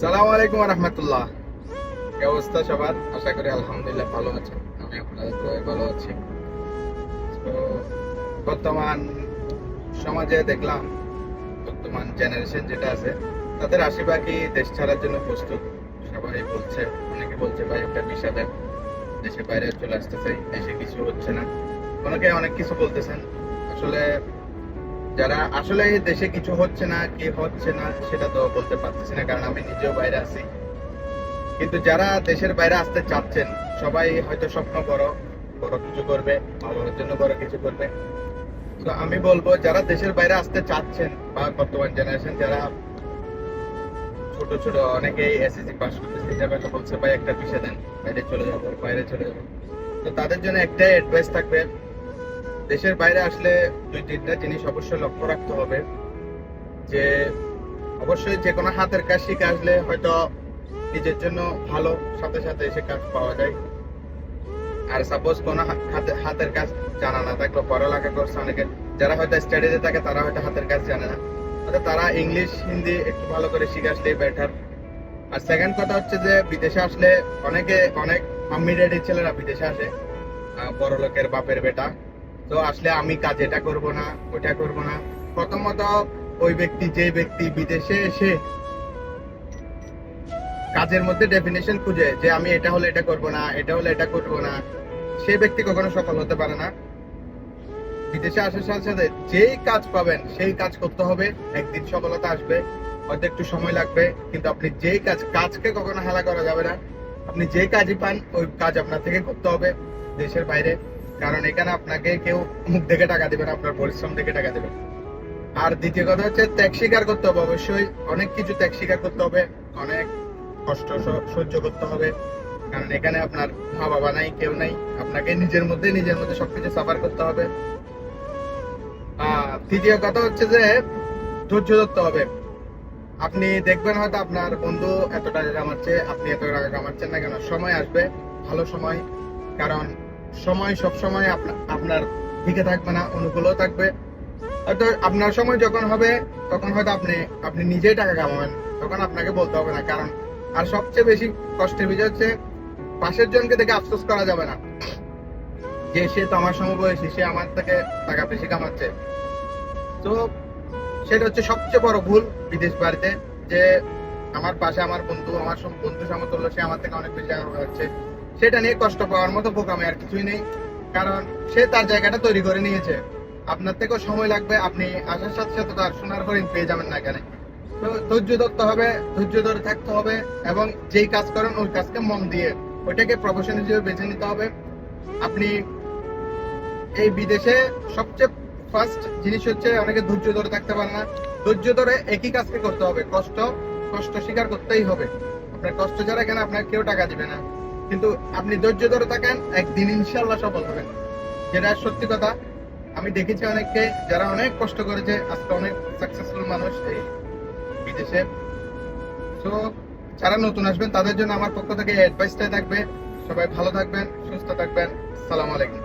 সালাম আলাইকুম রহমতুল্লাহ। কি অবস্থা সবার? আশা করি আলহামদুলিল্লাহ ভালো আছেন। আমি আপনাদের দোয়ায় ভালো আছি। তো বর্তমান সমাজে দেখলাম, বর্তমান জেনারেশন যেটা আছে তাদের আশীর্বাদই দেশ ছাড়ার জন্য প্রস্তুত। সবাই বলছে, অনেকে বলছে ভাই একটা ভিসা দেন, দেশের বাইরে চলে আসতে চাই, দেশে কিছু হচ্ছে না। অনেকে অনেক কিছু বলতেছেন। আসলে যারা আসলে এই দেশে কিছু হচ্ছে না, কি হচ্ছে না সেটা তো বলতে পারতেছি না, কারণ আমি নিজেও বাইরে আছি। কিন্তু যারা দেশের বাইরে আসতে চাচ্ছেন, সবাই হয়তো স্বপ্ন বড় বড় কিছু করবে, ভালোর জন্য বড় কিছু করবে। তো আমি বলবো যারা দেশের বাইরে আসতে চাচ্ছেন বা বর্তমান জেনারেশন যারা ছোট ছোট, অনেকেই এসএসসি পাস করতেছে, এটা বলছে ভাই একটা ভিসা দেন, বাইরে চলে যাবো, বাইরে চলে যাবো। তো তাদের জন্য একটাই অ্যাডভাইস থাকবে, দেশের বাইরে আসলে দুই তিনটা জিনিস অবশ্যই লক্ষ্য রাখতে হবে। যে অবশ্যই যে কোনো হাতের কাজ শিখে আসলে হয়তো নিজের জন্য ভালো, সাথে সাথে এসে কাজ পাওয়া যায়। আর সাপোজ কোনো হাতের কাজ জানা না থাকলো, পড়ালেখা করছে অনেকে, যারা হয়তো স্টাডিতে থাকে তারা হয়তো হাতের কাজ জানে না, তারা ইংলিশ হিন্দি একটু ভালো করে শিখে আসলেই বেটার। আর সেকেন্ড কথা হচ্ছে যে বিদেশে আসলে অনেক মাম্মি ড্যাডি ছেলেরা বিদেশে আসে, বড় লোকের বাপের বেটা। তো আসলে আমি কাজ এটা করব না, ওটা করব না। প্রথমত ওই ব্যক্তি, যে ব্যক্তি বিদেশে এসে কাজের মধ্যে ডেফিনেশন খুঁজে যে আমি এটা হলে এটা করব না, এটা হলে এটা করব না, সেই ব্যক্তি কখনো সফল হতে পারে না। বিদেশে আসার সাথে সাথে যেই কাজ পাবেন সেই কাজ করতে হবে, একদিন সফলতা আসবে, হয়তো একটু সময় লাগবে, কিন্তু আপনি যেই কাজকে কখনো হেলা করা যাবে না। আপনি যে কাজই পান ওই কাজ আপনার থেকে করতে হবে দেশের বাইরে, কারণ এখানে আপনাকে কেউ মুখ দেখে টাকা দেবে না, আপনার পরিশ্রম দেখে টাকা দেবে। আর দ্বিতীয় কথা হচ্ছে ত্যাগ স্বীকার করতে হবে, অবশ্যই অনেক কিছু ত্যাগ স্বীকার করতে হবে, অনেক কষ্ট সহ্য করতে হবে, কারণ এখানে আপনার মা বাবা নাই, কেউ নাই, আপনাকে নিজের মধ্যে সবকিছু সাফার করতে হবে। তৃতীয় কথা হচ্ছে যে ধৈর্য ধরতে হবে। আপনি দেখবেন হয়তো আপনার বন্ধু এত টাকা কামাচ্ছে, আপনি এত টাকা কামাচ্ছেন না কেন, সময় আসবে, ভালো সময়। কারণ সময় সব সময় আপনার দিকে থাকবে না, অনুকূলও থাকবে। হয়তো আপনার সময় যখন হবে তখন হয়তো আপনি নিজেই টাকা কামাবেন, তখন আপনাকে বলতে হবে না। কারণ আর সবচেয়ে বেশি কষ্টের বিষয় হচ্ছে পাশের জনকে দেখে আফসোস করা যাবে না যে সে তো আমার সমবয়সী, সে আমার থেকে টাকা বেশি কামাচ্ছে। তো সেটা হচ্ছে সবচেয়ে বড় ভুল বিদেশ বাড়িতে, যে আমার পাশে আমার বন্ধু, আমার বন্ধু সমতুল্য, সে আমার থেকে অনেক বেশি টাকা কামাচ্ছে, সেটা নিয়ে কষ্ট পাওয়ার মতো বোকামি আর কিছুই নেই। কারণ সে তার জায়গাটা তৈরি করে নিয়েছে, আপনার থেকেও সময় লাগবে, আপনি আসার সাথে সাথে তার সোনার হরিণ পেয়ে যাবেন না এখানে। তো ধৈর্য ধরতে হবে, ধৈর্য ধরে থাকতে হবে, এবং যেই কাজ করেন ওই কাজকে মন দিয়ে ওইটাকে প্রফেশন হিসেবে বেছে নিতে হবে। আপনি এই বিদেশে সবচেয়ে ফার্স্ট জিনিস হচ্ছে অনেকে ধৈর্য ধরে থাকতে পারে না। ধৈর্য ধরে একই কাজকে করতে হবে, কষ্ট কষ্ট স্বীকার করতেই হবে। আপনার কষ্ট ছাড়া এখানে আপনার কেউ টাকা দিবে না, কিন্তু আপনি ধৈর্য ধরে থাকেন, একদিন ইনশাল্লাহ সফল হবেন, যেটা সত্যি কথা। আমি দেখেছি অনেককে যারা অনেক কষ্ট করেছে, আজকে অনেক সাকসেসফুল মানুষ এই বিদেশে। তো যারা নতুন আসবেন তাদের জন্য আমার পক্ষ থেকে এই অ্যাডভাইসটাই থাকবে, সবাই ভালো থাকবেন, সুস্থ থাকবেন। আসসালামু আলাইকুম।